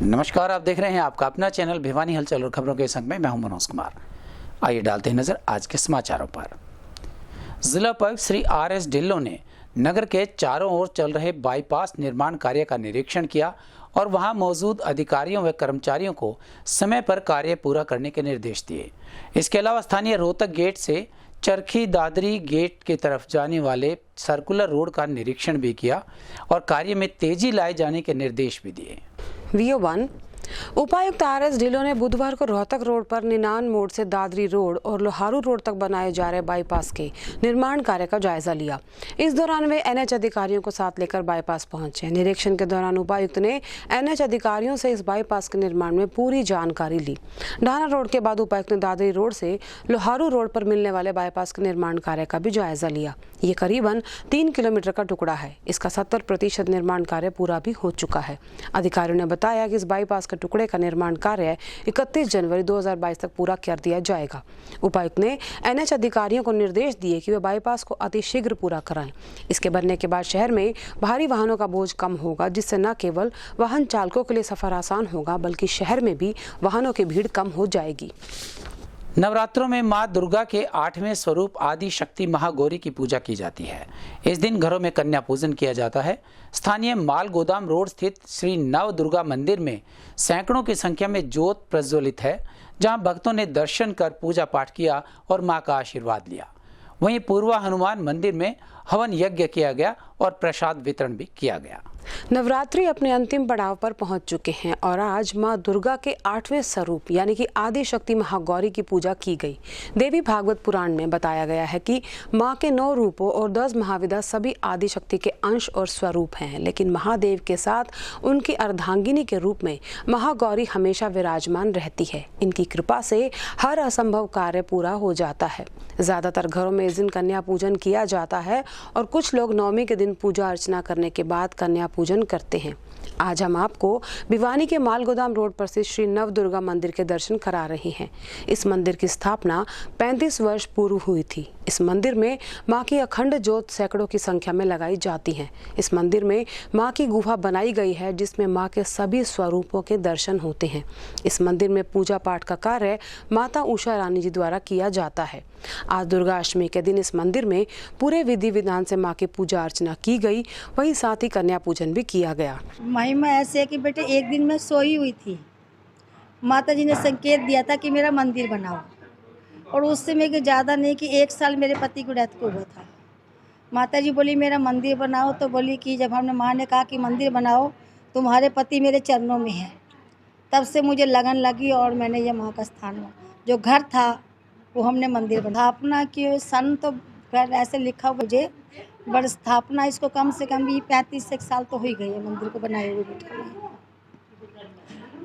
नमस्कार, आप देख रहे हैं आपका अपना चैनल भिवानी हलचल और खबरों के संग में मैं हूं मनोज कुमार। आइए डालते हैं नजर आज के समाचारों पर। जिला उपायुक्त श्री आर.एस. ढिल्लों ने नगर के चारों ओर चल रहे बाईपास निर्माण कार्य का निरीक्षण किया और वहां मौजूद अधिकारियों व कर्मचारियों को समय पर कार्य पूरा करने के निर्देश दिए। इसके अलावा स्थानीय रोहतक गेट से चरखी दादरी गेट की तरफ जाने वाले सर्कुलर रोड का निरीक्षण भी किया और कार्य में तेजी लाए जाने के निर्देश भी दिए। VO1 उपायुक्त आर.एस. ढिल्लों ने बुधवार को रोहतक रोड पर निनान मोड़ से दादरी रोड और लोहारू रोड तक बनाए जा रहे बाईपास के निर्माण कार्य का जायजा लिया। इस दौरान वे NH अधिकारियों को साथ लेकर बाईपास पहुंचे। निरीक्षण के दौरान उपायुक्त ने NH अधिकारियों से इस बाईपास के निर्माण में पूरी जानकारी ली। ढाना रोड के बाद उपायुक्त ने दादरी रोड से लोहारू रोड पर मिलने वाले बाईपास के निर्माण कार्य का भी जायजा लिया। ये करीबन 3 किलोमीटर का टुकड़ा है। इसका 70% निर्माण कार्य पूरा भी हो चुका है। अधिकारियों ने बताया कि इस बाईपास के टुकड़े का निर्माण कार्य 31 जनवरी 2022 तक पूरा कर दिया जाएगा। उपायुक्त ने NH अधिकारियों को निर्देश दिए कि वे बाईपास को अतिशीघ्र पूरा कराएं। इसके बनने के बाद शहर में भारी वाहनों का बोझ कम होगा, जिससे न केवल वाहन चालकों के लिए सफर आसान होगा बल्कि शहर में भी वाहनों की भीड़ कम हो जाएगी। नवरात्रों में मां दुर्गा के 8वें स्वरूप आदि शक्ति महागौरी की पूजा की जाती है। इस दिन घरों में कन्या पूजन किया जाता है। स्थानीय माल गोदाम रोड स्थित श्री नव दुर्गा मंदिर में सैकड़ों की संख्या में ज्योत प्रज्वलित है, जहां भक्तों ने दर्शन कर पूजा पाठ किया और मां का आशीर्वाद लिया। वहीं पूर्वा हनुमान मंदिर में हवन यज्ञ किया गया और प्रसाद वितरण भी किया गया। नवरात्रि अपने अंतिम पड़ाव पर पहुंच चुके हैं और आज मां दुर्गा के 8वें स्वरूप यानी कि आदि शक्ति महागौरी की पूजा की गई। देवी भागवत पुराण में बताया गया है कि मां के 9 रूपों और 10 महाविद्या सभी आदि शक्ति के अंश और स्वरूप हैं, लेकिन महादेव के साथ उनकी अर्धांगिनी के रूप में महागौरी हमेशा विराजमान रहती है। इनकी कृपा से हर असंभव कार्य पूरा हो जाता है। ज्यादातर घरों में इस दिन कन्या पूजन किया जाता है और कुछ लोग नवमी के दिन पूजा अर्चना करने के बाद कन्या पूजन करते हैं। आज हम आपको भिवानी के माल गोदाम रोड पर स्थित श्री नव दुर्गा मंदिर के दर्शन करा रहे हैं। इस मंदिर की स्थापना 35 वर्ष पूर्व हुई थी। इस मंदिर में मां की अखंड ज्योत सैकड़ों की संख्या में लगाई जाती है। इस मंदिर में मां की गुफा बनाई गई है, जिसमें मां के सभी स्वरूपों के दर्शन होते हैं। इस मंदिर में पूजा पाठ का कार्य माता उषा रानी जी द्वारा किया जाता है। आज दुर्गा अष्टमी के दिन इस मंदिर में पूरे विधि विधान से मां की पूजा अर्चना की गई, वहीं साथ ही कन्या पूजन भी किया गया। महिमा ऐसे है कि बेटे एक दिन मैं सोई हुई थी, माता जी ने संकेत दिया था कि मेरा मंदिर बनाओ, और उससे मैं ज़्यादा नहीं कि 1 साल मेरे पति को डेथ को हुआ था। माता जी बोली मेरा मंदिर बनाओ, तो बोली कि जब हमने माँ ने कहा कि मंदिर बनाओ, तुम्हारे पति मेरे चरणों में है, तब से मुझे लगन लगी और मैंने ये माँ का स्थान जो घर था वो हमने मंदिर बना। स्थापना की सन तो ऐसे लिखा हुआ मुझे, बट स्थापना इसको कम से कम भी 35 साल तो हो ही गई है मंदिर को बनाए हुए बैठे।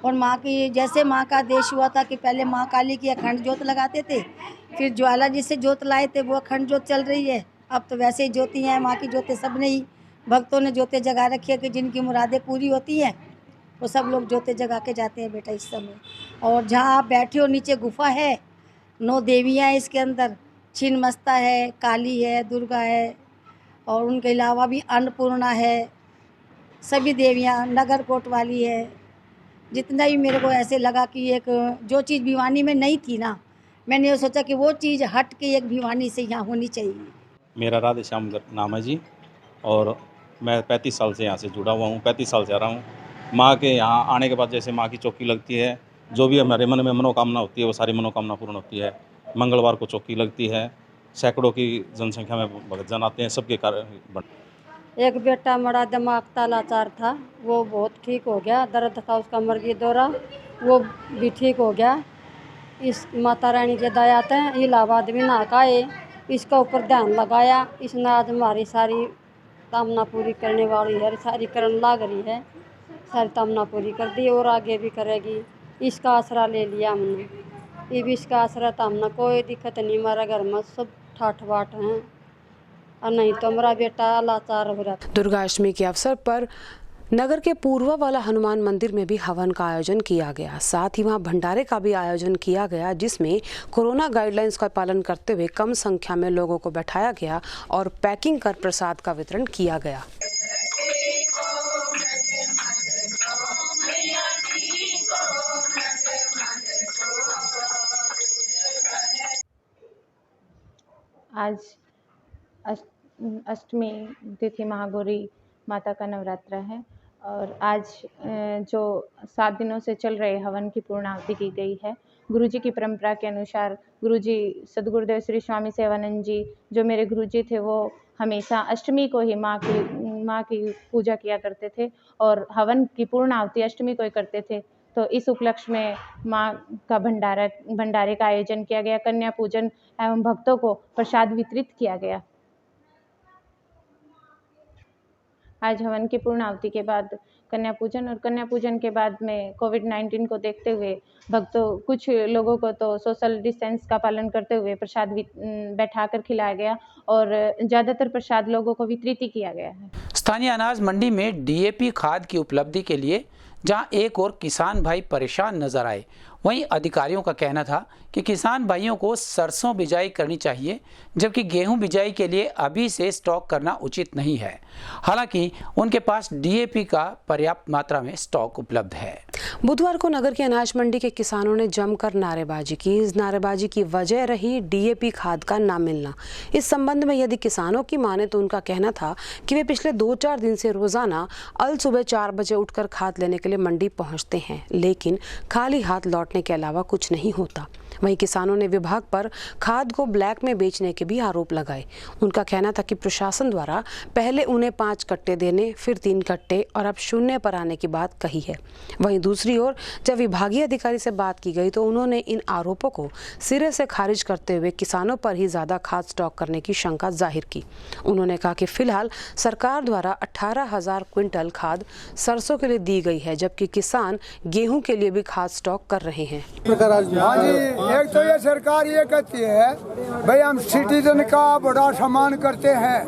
और माँ की जैसे माँ का आदेश हुआ था कि पहले माँ काली की अखंड ज्योत लगाते थे, फिर ज्वाला जी से ज्योत लाए थे, वो अखंड ज्योत चल रही है। अब तो वैसे ही ज्योति हैं, माँ की ज्योतें सब ने ही भक्तों ने ज्योतें जगा रखी है कि जिनकी मुरादें पूरी होती हैं वो सब लोग ज्योतें जगा के जाते हैं बेटा इस समय। और जहाँ आप बैठे हो नीचे गुफा है, 9 देवियाँ हैं इसके अंदर, छिन्नमस्ता है, काली है, दुर्गा है, और उनके अलावा भी अन्नपूर्णा है, सभी देवियाँ, नगर कोट वाली है। जितना भी मेरे को ऐसे लगा कि एक जो चीज़ भिवानी में नहीं थी ना, मैंने ये सोचा कि वो चीज़ हट के एक भिवानी से यहाँ होनी चाहिए। मेरा राधे श्याम नाम है जी, और मैं 35 साल से यहाँ से जुड़ा हुआ हूँ, 35 साल से आ रहा हूँ। माँ के यहाँ आने के बाद जैसे माँ की चौकी लगती है, जो भी हमारे मन में मनोकामना होती है वो सारी मनोकामना पूर्ण होती है। मंगलवार को चौकी लगती है, सैकड़ों की जनसंख्या में भक्तजन आते हैं, सबके कार्य। एक बेटा बड़ा दिमाग तालाचार था, वो बहुत ठीक हो गया। दर्द था उसका मर्गी दौरा, वो भी ठीक हो गया। इस माता रानी के दया से इलाहाबाद में नाकाए इसका ऊपर ध्यान लगाया। इसने आज हमारी सारी कामना पूरी करने वाली है, सारी करन लाग रही है, सारी कामना पूरी कर दी और आगे भी करेगी। इसका आसरा ले लिया हमने, ये भी इसका आसरा था। हमने कोई दिक्कत नहीं, हमारा घर में सब ठाठ बाट हैं, और नहीं तो हमारा बेटा लाचार हो रहा था। दुर्गा अष्टमी के अवसर पर नगर के पूर्वा वाला हनुमान मंदिर में भी हवन का आयोजन किया गया। साथ ही वहां भंडारे का भी आयोजन किया गया, जिसमें कोरोना गाइडलाइंस का पालन करते हुए कम संख्या में लोगों को बैठाया गया और पैकिंग कर प्रसाद का वितरण किया गया। आज अष्टमी तिथि महागौरी माता का नवरात्र है और आज जो 7 दिनों से चल रहे हवन की पूर्णाहुति की गई है। गुरुजी की परंपरा के अनुसार गुरुजी सद्गुरुदेव श्री स्वामी सेवानंद जी जो मेरे गुरुजी थे, वो हमेशा अष्टमी को ही माँ की पूजा किया करते थे और हवन की पूर्णाहुति अष्टमी को ही करते थे। तो इस उपलक्ष्य में माँ का भंडारे का आयोजन किया गया, कन्या पूजन एवं भक्तों को प्रसाद वितरित किया गया। आज हवन की पूर्णाहुति के बाद कन्या पूजन और कन्या पूजन के बाद में कोविड-19 को देखते हुए कुछ लोगों को तो सोशल डिस्टेंस का पालन करते हुए प्रसाद बैठाकर खिलाया गया और ज़्यादातर प्रसाद लोगों को वितरित किया गया है। स्थानीय अनाज मंडी में डीएपी खाद की उपलब्धि के लिए जहां एक और किसान भाई परेशान नजर आए, वहीं अधिकारियों का कहना था कि किसान भाइयों को सरसों बिजाई करनी चाहिए, जबकि गेहूं बिजाई के लिए अभी से स्टॉक करना उचित नहीं है। हालांकि उनके पास डीएपी का पर्याप्त मात्रा में स्टॉक उपलब्ध है। बुधवार को नगर की अनाज मंडी के किसानों ने जमकर नारेबाजी की। इस नारेबाजी की वजह रही डीएपी खाद का ना मिलना। इस संबंध में यदि किसानों की माने तो उनका कहना था कि वे पिछले 2-4 दिन से रोजाना अल सुबह 4 बजे उठकर खाद लेने के लिए मंडी पहुंचते हैं, लेकिन खाली हाथ लौटने के अलावा कुछ नहीं होता। वहीं किसानों ने विभाग पर खाद को ब्लैक में बेचने के भी आरोप लगाए। उनका कहना था कि प्रशासन द्वारा पहले उन्हें 5 कट्टे देने, फिर 3 कट्टे और अब 0 पर आने की बात कही है। वहीं दूसरी ओर जब विभागीय अधिकारी से बात की गई तो उन्होंने इन आरोपों को सिरे से खारिज करते हुए किसानों पर ही ज्यादा खाद स्टॉक करने की शंका जाहिर की। उन्होंने कहा कि फिलहाल सरकार द्वारा 18,000 क्विंटल खाद सरसों के लिए दी गई है, जबकि किसान गेहूं के लिए भी खाद स्टॉक कर रहे हैं। एक तो ये सरकार ये कहती है भाई हम सिटीजन का बड़ा सम्मान करते हैं,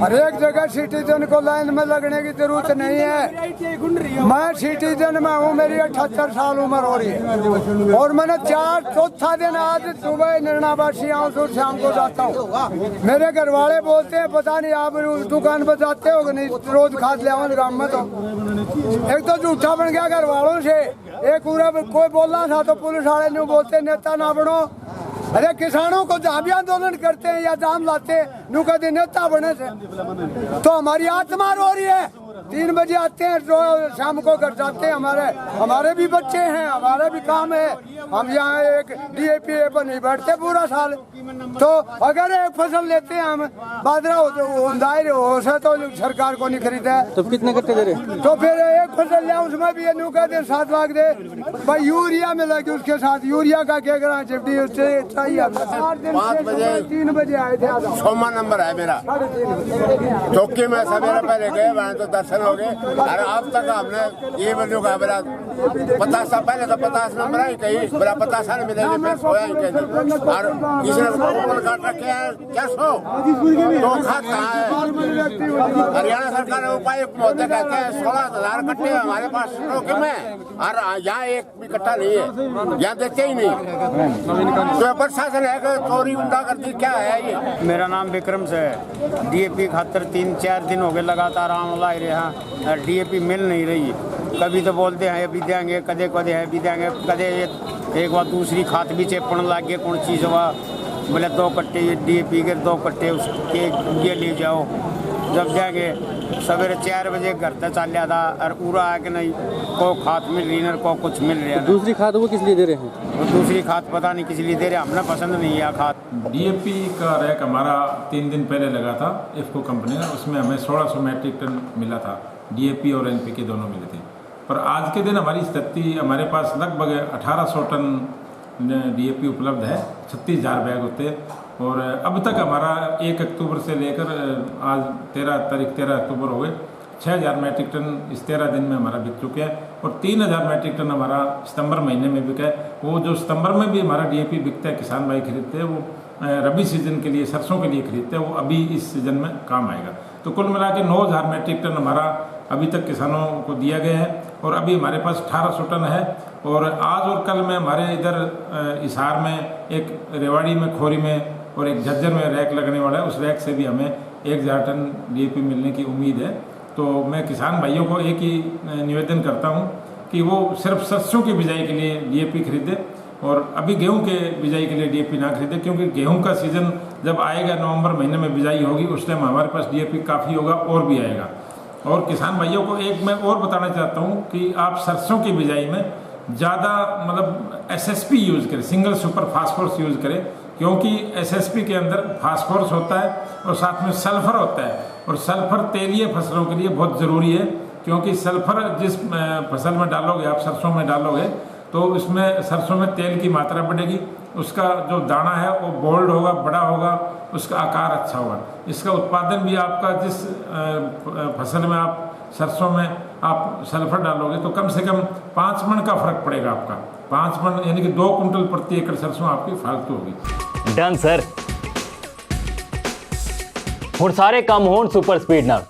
हर एक जगह सिटीजन को लाइन में लगने की जरूरत नहीं है। मैं सिटीजन में हूँ, मेरी 78 साल उम्र हो रही है और मैंने 4 दिन आज सुबह निर्णाबासी आऊँ तो शाम को जाता हूँ। मेरे घर वाले बोलते हैं पता नहीं आप दुकान पर जाते हो कि नहीं, रोज खाद ले आओ गाँव में। तो एक तो झूठा बन गया घर वालों से। एक पूरा कोई बोलना था तो पुलिस वाले नहीं बोलते नेता ना बनो। अरे किसानों को जहाँ भी आंदोलन करते हैं या जाम लाते हैं नु कहते नेता बने से, तो हमारी आत्मा रो रही है। 3 बजे आते हैं तो शाम को घर जाते हैं। हमारे भी बच्चे हैं, हमारे भी काम है। हम यहाँ एक डीएपी पर नहीं बैठते पूरा साल। तो अगर एक फसल लेते हैं हम बाजरा हो तो सरकार को नहीं खरीदा है तो कितने कट्टे दे रहे? तो फिर एक फसल लिया उसमें भी न्यू कहते 7 लाख दे भाई। यूरिया मिलेगी उसके साथ, यूरिया का क्या करना चाहिए चाहिए। 3 बजे आए थे। 6वां नंबर है मेरा चौकी में। सवेरे पहले गए वहाँ तो दर्शन हो गए और अब तक हमने ये बंदों का मेरा 50 पहले तो 50 नंबर ही कही मेरा 50 साल मिलेंगे, फिर सोया ही कही और किसी ने काट रखे हैं 400 तो खाद कहाँ है। हरियाणा सरकार ने उपायुक्त महोदय कहते हैं 16,000 कट्टे हमारे पास स्टॉक में और यहाँ एक भी कट्टा नहीं है, यहाँ देते ही नहीं। तो प्रशासन है कि चोरी उल्टा करती क्या है ये। मेरा नाम विक्रम से है। डीएपी खातर 3-4 दिन हो गए लगातार आम ला रहा, डीएपी मिल नहीं रही। कभी तो बोलते हैं अभी देंगे, कदे है भी देंगे, कदे एक बार दूसरी खाद भी चेपण लग गए कौन चीज़ हुआ बोले 2 कट्टे डीएपी के 2 कट्टे उसके ये ले जाओ। जब जाके सवेरे 4 बजे घर तक चल जाता और पूरा है कि नहीं को खाद मिल रही न को कुछ मिल रहा है। दूसरी खाद वो किस लिए दे रहे हैं? वो दूसरी खाद पता नहीं किस लिए दे रहे, हमने पसंद नहीं है खाद। डीएपी का रैक हमारा 3 दिन पहले लगा था इफ्को कंपनी ने, उसमें हमें 1600 मैट्रिक टन मिला था। डीएपी और एनपीके दोनों मिले थे, पर आज के दिन हमारी स्थिति हमारे पास लगभग 1800 टन डीएपी उपलब्ध है। 36,000 बैग होते हैं और अब तक हमारा 1 अक्टूबर से लेकर आज 13 अक्टूबर हो गए 6,000 मैट्रिक टन इस 13 दिन में हमारा बिक चुके हैं और 3,000 मैट्रिक टन हमारा सितंबर महीने में बिका है। वो जो सितंबर में भी हमारा डीएपी बिकता है, किसान भाई खरीदते हैं, वो रबी सीजन के लिए सरसों के लिए खरीदते हैं, वो अभी इस सीजन में काम आएगा। तो कुल मिला के 9,000 मैट्रिक टन हमारा अभी तक किसानों को दिया गया है और अभी हमारे पास 1800 टन है। और आज और कल में हमारे इधर हिसार में एक रेवाड़ी में, खोरी में और एक झज्जर में रैक लगने वाला है, उस रैक से भी हमें 1,000 टन डीएपी मिलने की उम्मीद है। तो मैं किसान भाइयों को एक ही निवेदन करता हूं कि वो सिर्फ सरसों की बिजाई के लिए डीएपी खरीदें और अभी गेहूं के बिजाई के लिए डीएपी ना खरीदे, क्योंकि गेहूं का सीज़न जब आएगा नवंबर महीने में बिजाई होगी, उस टाइम हमारे पास डीएपी काफ़ी होगा और भी आएगा। और किसान भाइयों को एक मैं और बताना चाहता हूँ कि आप सरसों की बिजाई में ज़्यादा मतलब एसएसपी यूज़ करें, सिंगल सुपर फास्फोरस यूज़ करें, क्योंकि एसएसपी के अंदर फास्फोरस होता है और साथ में सल्फर होता है, और सल्फर तेलीय फसलों के लिए बहुत ज़रूरी है, क्योंकि सल्फर जिस फसल में डालोगे आप, सरसों में डालोगे, तो इसमें सरसों में तेल की मात्रा बढ़ेगी, उसका जो दाना है वो बोल्ड होगा, बड़ा होगा, उसका आकार अच्छा होगा, इसका उत्पादन भी आपका जिस फसल में आप सरसों में आप सल्फर डालोगे तो कम से कम 5 मन का फर्क पड़ेगा आपका, 5 मन यानी कि 2 कुंटल प्रति एकड़ सरसों आपकी फालतू होगी। डन सर, हुण सारे काम होण सुपर स्पीड नाल,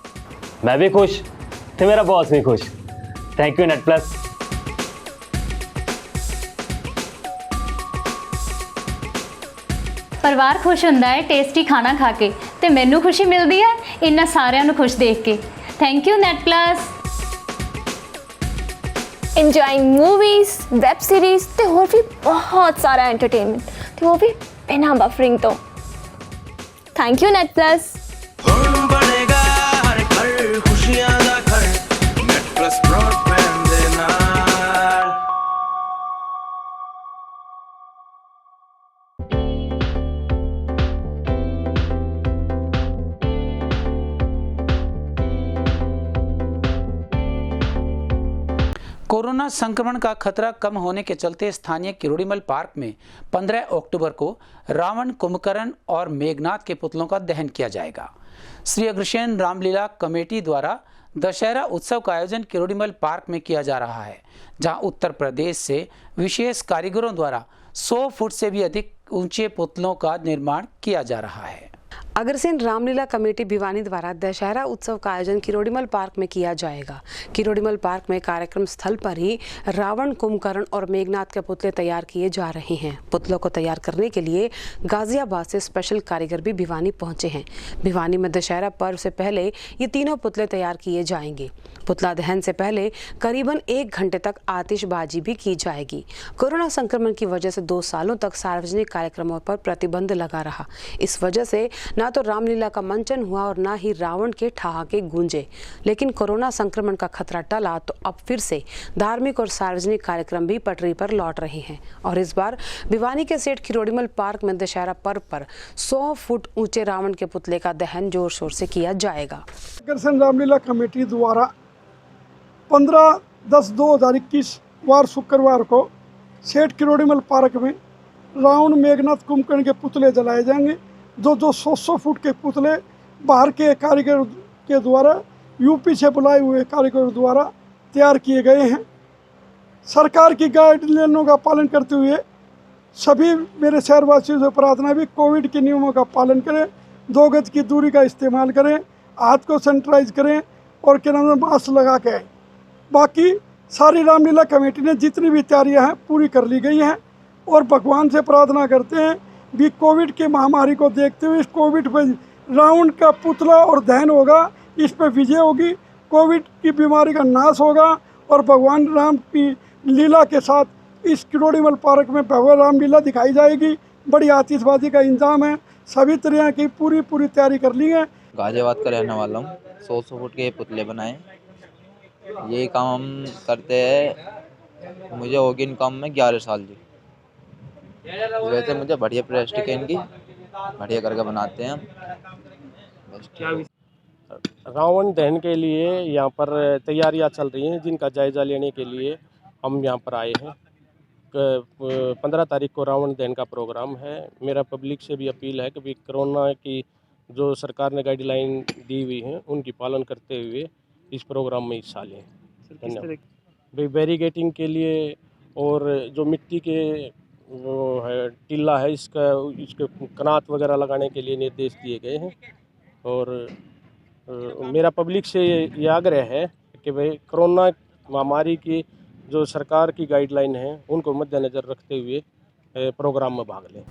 मैं भी खुश ते मेरा बॉस भी खुश। Thank you net plus. परिवार खुश ਹੁੰਦਾ है टेस्टी खाना खा के, ते मैनू खुशी मिलती है इन्ना सारिਆਂ ਨੂੰ खुश देख के। Thank you net plus. Enjoying movies, web series ते होर भी बहुत सारा एंटरटेनमेंट, ते वो भी बिना बफरिंग तो। Thank you net plus. बनेगा हर घर खुशियां दा घर, नेट प्लस ब्रॉडबैंड दे नाल। कोरोना संक्रमण का खतरा कम होने के चलते स्थानीय किरोड़ीमल पार्क में 15 अक्टूबर को रावण, कुंभकर्ण और मेघनाथ के पुतलों का दहन किया जाएगा। श्री अग्रसेन रामलीला कमेटी द्वारा दशहरा उत्सव का आयोजन किरोड़ीमल पार्क में किया जा रहा है, जहां उत्तर प्रदेश से विशेष कारीगरों द्वारा 100 फुट से भी अधिक ऊंचे पुतलों का निर्माण किया जा रहा है। अग्रसेन रामलीला कमेटी भिवानी द्वारा दशहरा उत्सव का आयोजन किरोड़ीमल पार्क में किया जाएगा। किरोड़ीमल पार्क में कार्यक्रम स्थल पर ही रावण, कुंभकर्ण और मेघनाथ के पुतले तैयार किए जा रहे हैं। पुतलों को तैयार करने के लिए गाजियाबाद से स्पेशल कारीगर भी भिवानी पहुंचे हैं। भिवानी में दशहरा पर्व से पहले ये तीनों पुतले तैयार किए जाएंगे। पुतला दहन से पहले करीबन 1 घंटे तक आतिशबाजी भी की जाएगी। कोरोना संक्रमण की वजह से 2 सालों तक सार्वजनिक कार्यक्रमों पर प्रतिबंध लगा रहा। इस वजह से ना तो रामलीला का मंचन हुआ और ना ही रावण के ठहाके गूंजे। लेकिन कोरोना संक्रमण का खतरा टला तो अब फिर से धार्मिक और सार्वजनिक कार्यक्रम भी पटरी पर लौट रहे हैं और इस बार भिवानी के सेठ किरोड़ीमल पार्क में दशहरा पर्व पर 100 फुट ऊंचे रावण के पुतले का दहन जोर शोर से किया जाएगा। अग्रसेन रामलीला कमेटी द्वारा 15/10/2021 वार शुक्रवार को सेठ किरोड़ीमल पार्क में रावण, मेघनाथ, कुंभकर्ण के पुतले जलाए जाएंगे। जो 100 फुट के पुतले बाहर के कारीगर के द्वारा, यूपी से बुलाए हुए कारीगरों द्वारा तैयार किए गए हैं। सरकार की गाइडलाइनों का पालन करते हुए सभी मेरे शहरवासियों से प्रार्थना भी कोविड के नियमों का पालन करें, 2 गज की दूरी का इस्तेमाल करें, हाथ को सैनिटाइज करें और क्या नाम है मास्क लगा के आए। बाकी सारी रामलीला कमेटी ने जितनी भी तैयारियां हैं पूरी कर ली गई हैं और भगवान से प्रार्थना करते हैं भी कोविड के महामारी को देखते हुए इस कोविड पर रावण का पुतला और दहन होगा, इस पर विजय होगी, कोविड की बीमारी का नाश होगा और भगवान राम की लीला के साथ इस किरोड़ीमल पार्क में भगवान रामलीला दिखाई जाएगी। बड़ी आतिशबाजी का इंतजाम है, सभी तरह की पूरी तैयारी कर ली है। गाजियाबाद का रहने वाला हूँ। 100 फुट के पुतले बनाए, ये काम हम करते हैं, मुझे होगी इन काम में 11 साल जी। वैसे मुझे बढ़िया प्रेस्टिक है इनकी, बढ़िया करके बनाते हैं हम। रावण दहन के लिए यहाँ पर तैयारियाँ चल रही हैं, जिनका जायज़ा लेने के लिए हम यहाँ पर आए हैं। 15 तारीख को रावण दहन का प्रोग्राम है। मेरा पब्लिक से भी अपील है कि कोरोना की जो सरकार ने गाइडलाइन दी हुई है उनकी पालन करते हुए इस प्रोग्राम में हिस्सा लें। धन्यवाद। बैरिकेडिंग के लिए और जो मिट्टी के वो है टिल्ला है इसके कनात वगैरह लगाने के लिए निर्देश दिए गए हैं और मेरा पब्लिक से ये आग्रह है कि भाई कोरोना महामारी की जो सरकार की गाइडलाइन है उनको मद्देनज़र रखते हुए प्रोग्राम में भाग लें।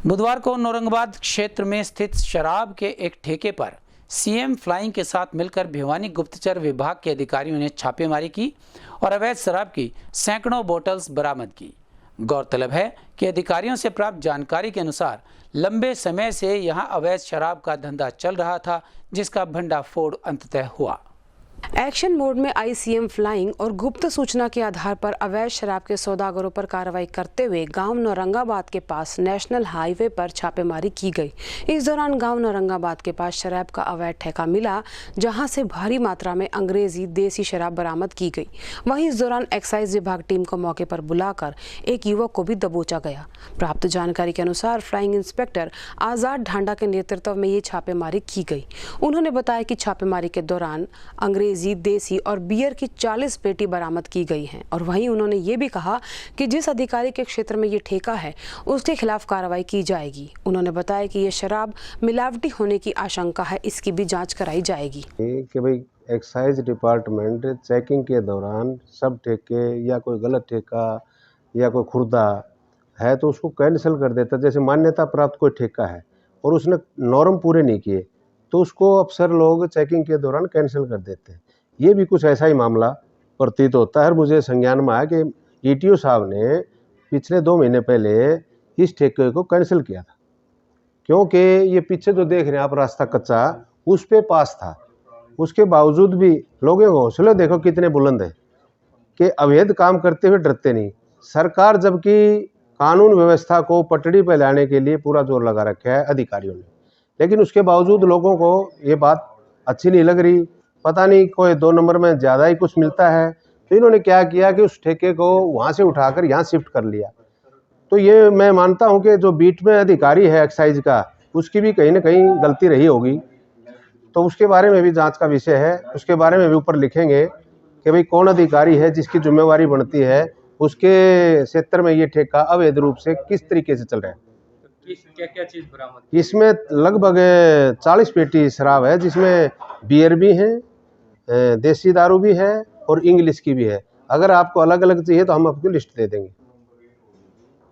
बुधवार को नौरंगाबाद क्षेत्र में स्थित शराब के एक ठेके पर सीएम फ्लाइंग के साथ मिलकर भिवानी गुप्तचर विभाग के अधिकारियों ने छापेमारी की और अवैध शराब की सैकड़ों बोतल्स बरामद की। गौरतलब है कि अधिकारियों से प्राप्त जानकारी के अनुसार लंबे समय से यहां अवैध शराब का धंधा चल रहा था, जिसका भंडाफोड़ अंततः हुआ। एक्शन मोड में आई सीएम फ्लाइंग और गुप्त सूचना के आधार पर अवैध शराब के सौदागरों पर कार्रवाई करते हुए गांव नौरंगाबाद के पास नेशनल हाईवे पर छापेमारी की गई। इस दौरान गांव नौरंगाबाद के पास शराब का अवैध ठेका मिला, जहां से भारी मात्रा में अंग्रेजी देसी शराब बरामद की गई। वहीं इस दौरान एक्साइज विभाग टीम को मौके पर बुलाकर एक युवक को भी दबोचा गया। प्राप्त जानकारी के अनुसार फ्लाइंग इंस्पेक्टर आजाद ढांडा के नेतृत्व में ये छापेमारी की गई। उन्होंने बताया कि छापेमारी के दौरान अंग्रेजी, देसी और बियर की 40 पेटी बरामद की गई हैं। और वहीं उन्होंने ये भी कहा कि जिस अधिकारी के क्षेत्र में ये ठेका है उसके खिलाफ कार्रवाई की जाएगी। उन्होंने बताया कि ये शराब मिलावटी होने की आशंका है, इसकी भी जांच कराई जाएगी। कि भाई एक्साइज डिपार्टमेंट चेकिंग के दौरान सब ठेके या कोई गलत ठेका या कोई खुर्दा है तो उसको कैंसिल कर देता। जैसे मान्यता प्राप्त कोई ठेका है और उसने नॉर्म पूरे नहीं किए तो उसको अफसर लोग चेकिंग के दौरान कैंसिल कर देते हैं। ये भी कुछ ऐसा ही मामला प्रतीत होता है। मुझे संज्ञान में आया कि ईटीओ साहब ने पिछले 2 महीने पहले इस ठेके को कैंसिल किया था, क्योंकि ये पीछे जो देख रहे हैं आप रास्ता कच्चा उस पे पास था। उसके बावजूद भी लोगों के हौसले देखो कितने बुलंद है कि अवैध काम करते हुए डरते नहीं। सरकार जबकि कानून व्यवस्था को पटड़ी पर लाने के लिए पूरा जोर लगा रखा है अधिकारियों ने, लेकिन उसके बावजूद लोगों को ये बात अच्छी नहीं लग रही। पता नहीं कोई 2 नंबर में ज़्यादा ही कुछ मिलता है, तो इन्होंने क्या किया कि उस ठेके को वहाँ से उठाकर यहाँ शिफ्ट कर लिया। तो ये मैं मानता हूँ कि जो बीट में अधिकारी है एक्साइज का, उसकी भी कहीं ना कहीं गलती रही होगी। तो उसके बारे में भी जांच का विषय है, उसके बारे में भी ऊपर लिखेंगे कि भाई कौन अधिकारी है जिसकी जिम्मेवारी बनती है, उसके क्षेत्र में ये ठेका अवैध रूप से किस तरीके से चल रहा है। क्या क्या चीज बरामद? इसमें लगभग 40 पेटी शराब है, जिसमें बियर भी है, देसी दारू भी है और इंग्लिश की भी है। अगर आपको अलग अलग चाहिए तो हम आपको लिस्ट दे देंगे।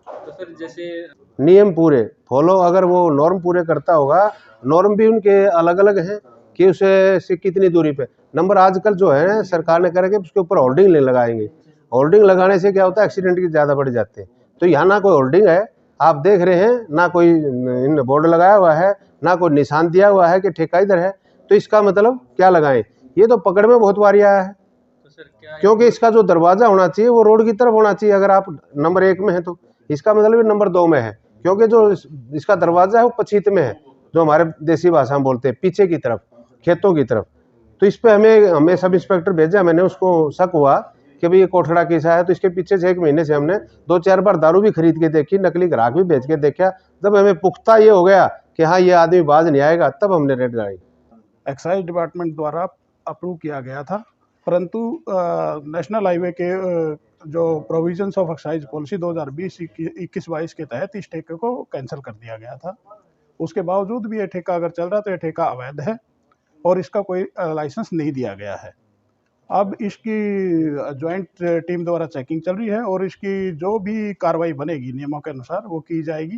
तो सर जैसे नियम पूरे फॉलो, अगर वो नॉर्म पूरे करता होगा, नॉर्म भी उनके अलग अलग हैं कि उसे से कितनी दूरी पे नंबर। आजकल जो है सरकार ने कहा कि उसके ऊपर होल्डिंग लगाएंगे। होल्डिंग लगाने से क्या होता है, एक्सीडेंट की ज़्यादा बढ़ जाते हैं। तो यहाँ ना कोई होल्डिंग है, आप देख रहे हैं, ना कोई बोर्ड लगाया हुआ है, ना कोई निशान दिया हुआ है कि ठेका इधर है। तो इसका मतलब क्या लगाएं? ये तो पकड़ में बहुत बारी आया है। तो सर क्या क्योंकि इसका जो दरवाज़ा होना चाहिए वो रोड की तरफ होना चाहिए। अगर आप नंबर 1 में है तो इसका मतलब नंबर 2 में है, क्योंकि जो इसका दरवाज़ा है वो पछीत में है, जो हमारे देसी भाषा में बोलते हैं पीछे की तरफ, खेतों की तरफ। तो इस पर हमें सब इंस्पेक्टर भेजा, मैंने उसको शक हुआ कि भाई ये कोठड़ा कैसा है। तो इसके पीछे से 1 महीने से हमने 2-4 बार दारू भी खरीद के देखी, नकली ग्राहक भी बेच के देखा। जब हमें पुख्ता ये हो गया कि हाँ ये आदमी बाज नहीं आएगा, तब हमने रेड लगाई। एक्साइज डिपार्टमेंट द्वारा अप्रूव किया गया था, परंतु नेशनल हाईवे के जो प्रोविजंस ऑफ एक्साइज पॉलिसी 2020-21-22 के तहत इस ठेके को कैंसिल कर दिया गया था। उसके बावजूद भी ये ठेका अगर चल रहा है तो ये ठेका अवैध है और इसका कोई लाइसेंस नहीं दिया गया है। अब इसकी जॉइंट टीम द्वारा चेकिंग चल रही है और इसकी जो भी कार्रवाई बनेगी नियमों के अनुसार वो की जाएगी,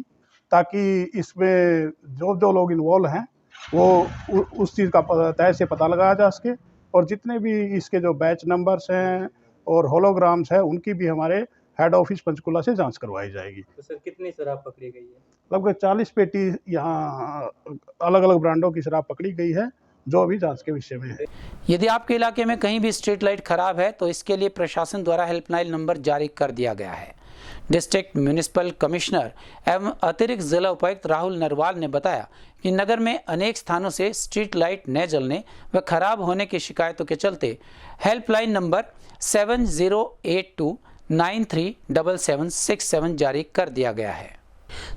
ताकि इसमें जो लोग इन्वॉल्व हैं वो उस चीज़ का तय से पता लगाया जा सके। और जितने भी इसके जो बैच नंबर्स हैं और होलोग्राम्स हैं उनकी भी हमारे हेड ऑफिस पंचकुला से जांच करवाई जाएगी। तो सर कितनी शराब पकड़ी गई है? लगभग 40 पेटी यहाँ अलग अलग ब्रांडों की शराब पकड़ी गई है, जो अभी जांच के विषय में है। यदि आपके इलाके में कहीं भी स्ट्रीट लाइट खराब है तो इसके लिए प्रशासन द्वारा हेल्पलाइन नंबर जारी कर दिया गया है। डिस्ट्रिक्ट म्यूनिसिपल कमिश्नर एवं अतिरिक्त जिला उपायुक्त राहुल नरवाल ने बताया कि नगर में अनेक स्थानों से स्ट्रीट लाइट न जलने व खराब होने की शिकायतों के चलते हेल्पलाइन नंबर 7082937767 जारी कर दिया गया है।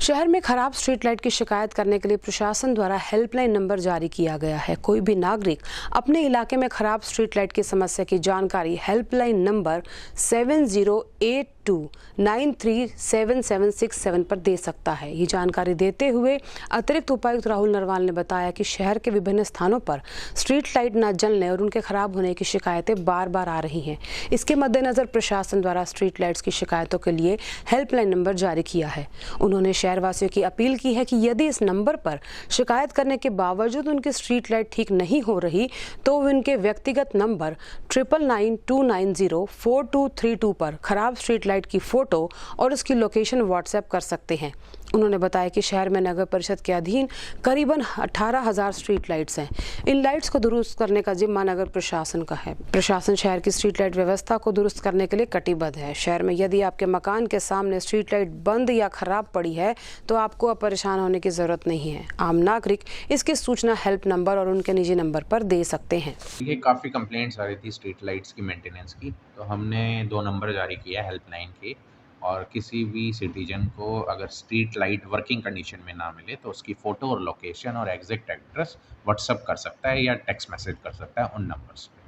शहर में खराब स्ट्रीट लाइट की शिकायत करने के लिए प्रशासन द्वारा हेल्पलाइन नंबर जारी किया गया है। कोई भी नागरिक अपने इलाके में खराब स्ट्रीट लाइट की समस्या की जानकारी हेल्पलाइन नंबर 7082937767 पर दे सकता है। ये जानकारी देते हुए अतिरिक्त उपायुक्त राहुल नरवाल ने बताया कि शहर के विभिन्न स्थानों पर स्ट्रीट लाइट न जलने और उनके खराब होने की शिकायतें बार बार आ रही हैं। इसके मद्देनजर प्रशासन द्वारा स्ट्रीट लाइट्स की शिकायतों के लिए हेल्पलाइन नंबर जारी किया है। उन्होंने शहरवासियों की अपील की है कि यदि इस नंबर पर शिकायत करने के बावजूद उनकी स्ट्रीट लाइट ठीक नहीं हो रही तो उनके व्यक्तिगत नंबर 9992904232 पर खराब स्ट्रीट लाइट लाइट की फ़ोटो और उसकी लोकेशन व्हाट्सएप कर सकते हैं। उन्होंने बताया कि शहर में नगर परिषद के अधीन करीबन 18,000 स्ट्रीट लाइट्स हैं। इन लाइट्स को दुरुस्त करने का जिम्मा नगर प्रशासन का है। प्रशासन शहर की स्ट्रीट लाइट व्यवस्था को दुरुस्त करने के लिए कटिबद्ध है। शहर में यदि आपके मकान के सामने स्ट्रीट लाइट बंद या खराब पड़ी है तो आपको अब परेशान होने की ज़रूरत नहीं है। आम नागरिक इसकी सूचना हेल्प नंबर और उनके निजी नंबर पर दे सकते हैं। ये काफ़ी कंप्लेंट्स आ रही थी स्ट्रीट लाइट्स की मेंटेनेंस की, तो हमने 2 नंबर जारी किया हेल्पलाइन के, और किसी भी सिटीजन को अगर स्ट्रीट लाइट वर्किंग कंडीशन में ना मिले तो उसकी फ़ोटो और लोकेशन और एग्जैक्ट एड्रेस व्हाट्सअप कर सकता है या टेक्स्ट मैसेज कर सकता है उन नंबर्स पे।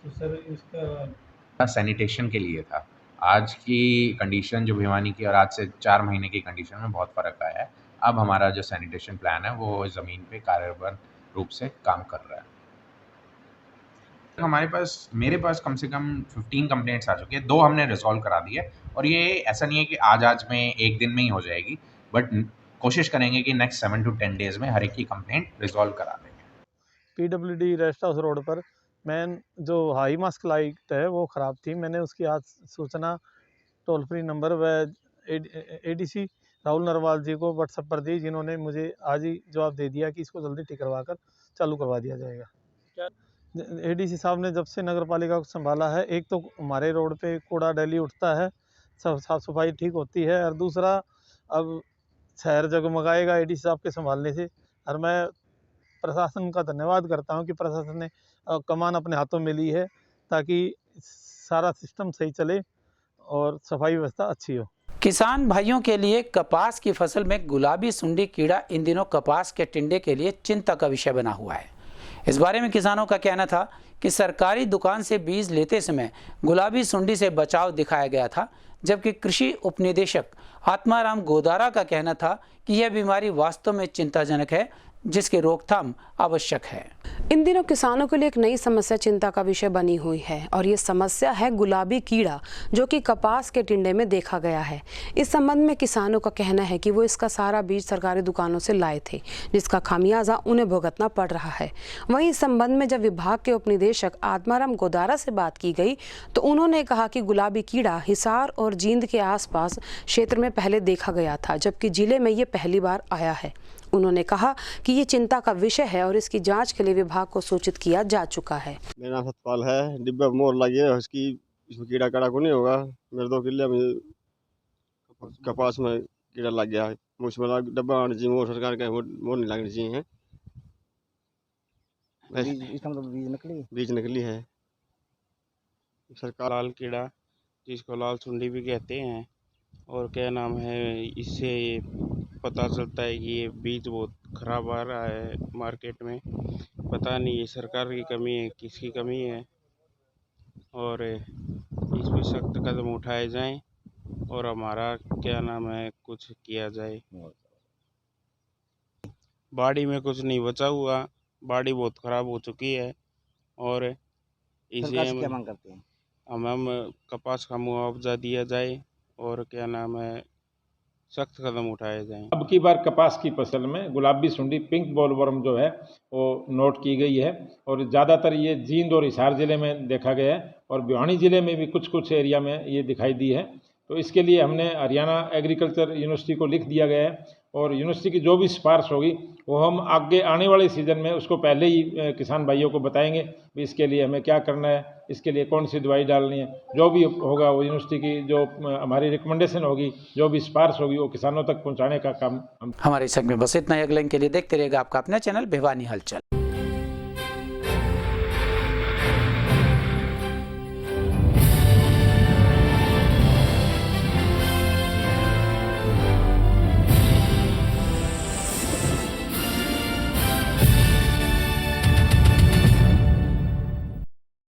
तो सर इसका सैनिटेशन के लिए था। आज की कंडीशन जो भिवानी की और आज से 4 महीने की कंडीशन में बहुत फ़र्क आया है। अब हमारा जो सैनिटेशन प्लान है वो ज़मीन पे कार्यबद्ध रूप से काम कर रहा है। मेरे पास कम से कम 15 कंप्लेंट्स आ चुकी है, 2 हमने रिजॉल्व करा दी है, और ये ऐसा नहीं है कि आज में एक दिन में ही हो जाएगी, बट कोशिश करेंगे कि नेक्स्ट 7 to 10 डेज़ में हर एक की कंप्लेंट रिजॉल्व करा देंगे। PWD रेस्ट हाउस रोड पर मेन जो हाई मास्क लाइट है वो ख़राब थी। मैंने उसकी आज सूचना टोल फ्री नंबर व ADC राहुल नरवाल जी को व्हाट्सएप पर दी, जिन्होंने मुझे आज ही जवाब दे दिया कि इसको जल्दी ठीक करवा कर चालू करवा दिया जाएगा। ADC साहब ने जब से नगर पालिका को संभाला है, एक तो हमारे रोड पे कूड़ा डेली उठता है, सब साफ़ सफाई ठीक होती है, और दूसरा अब शहर जगमगाएगा ADC साहब के संभालने से। और मैं प्रशासन का धन्यवाद करता हूं कि प्रशासन ने कमान अपने हाथों में ली है ताकि सारा सिस्टम सही चले और सफाई व्यवस्था अच्छी हो। किसान भाइयों के लिए कपास की फसल में गुलाबी सुंडी कीड़ा इन दिनों कपास के टिंडे के लिए चिंता का विषय बना हुआ है। इस बारे में किसानों का कहना था कि सरकारी दुकान से बीज लेते समय गुलाबी सुंडी से बचाव दिखाया गया था, जबकि कृषि उपनिदेशक आत्माराम गोदारा का कहना था कि यह बीमारी वास्तव में चिंताजनक है, जिसकी रोकथाम आवश्यक है। इन दिनों किसानों के लिए एक नई समस्या चिंता का विषय बनी हुई है, और ये समस्या है गुलाबी कीड़ा, जो कि कपास के टिंडे में देखा गया है। इस संबंध में किसानों का कहना है कि वो इसका सारा बीज सरकारी दुकानों से लाए थे, जिसका खामियाजा उन्हें भुगतना पड़ रहा है। वहीं इस संबंध में जब विभाग के उपनिदेशक आत्माराम गोदारा से बात की गई तो उन्होंने कहा कि गुलाबी कीड़ा हिसार और जींद के आसपास क्षेत्र में पहले देखा गया था, जबकि जिले में ये पहली बार आया है। उन्होंने कहा कि ये चिंता का विषय है और इसकी जांच के लिए विभाग को सूचित किया जा चुका है। मेरा नाम सतपाल है। डिब्बा मोर लगी है, इसमें कीड़ा काड़ा को नहीं होगा। मेरे 2 किले में कपास में कीड़ा लग गया है। मुझमें डब्बा आने चाहिए, मोर सरकार का मोर नहीं लगनी चाहिए। बीज नकली है सरकार। लाल कीड़ा जिसको लाल सुंडी भी कहते हैं, और क्या नाम है, इससे पता चलता है कि ये बीज बहुत ख़राब आ रहा है मार्केट में। पता नहीं ये सरकार की कमी है, किसकी कमी है, और इस पर सख्त कदम उठाए जाएं और हमारा क्या नाम है कुछ किया जाए। बाड़ी में कुछ नहीं बचा हुआ, बाड़ी बहुत ख़राब हो चुकी है, और इसे क्या मांग करते हैं? हम कपास का मुआवजा दिया जाए और क्या नाम है सख्त कदम उठाए जाएं। अब की बार कपास की फसल में गुलाबी सुंडी पिंक बॉलवर्म जो है वो नोट की गई है, और ज़्यादातर ये जींद और हिसार ज़िले में देखा गया है, और भिवानी ज़िले में भी कुछ एरिया में ये दिखाई दी है। तो इसके लिए हमने हरियाणा एग्रीकल्चर यूनिवर्सिटी को लिख दिया गया है, और यूनिवर्सिटी की जो भी सिफारिश होगी वो हम आगे आने वाले सीज़न में उसको पहले ही किसान भाइयों को बताएंगे भी इसके लिए हमें क्या करना है, इसके लिए कौन सी दवाई डालनी है। जो भी होगा वो यूनिवर्सिटी की जो हमारी रिकमेंडेशन होगी, जो भी सिफारिश होगी, वो किसानों तक पहुंचाने का काम हम। हमारे संग में बस इतना ही। अगले के लिए देखते रहेगा आपका अपना चैनल भिवानी हलचल।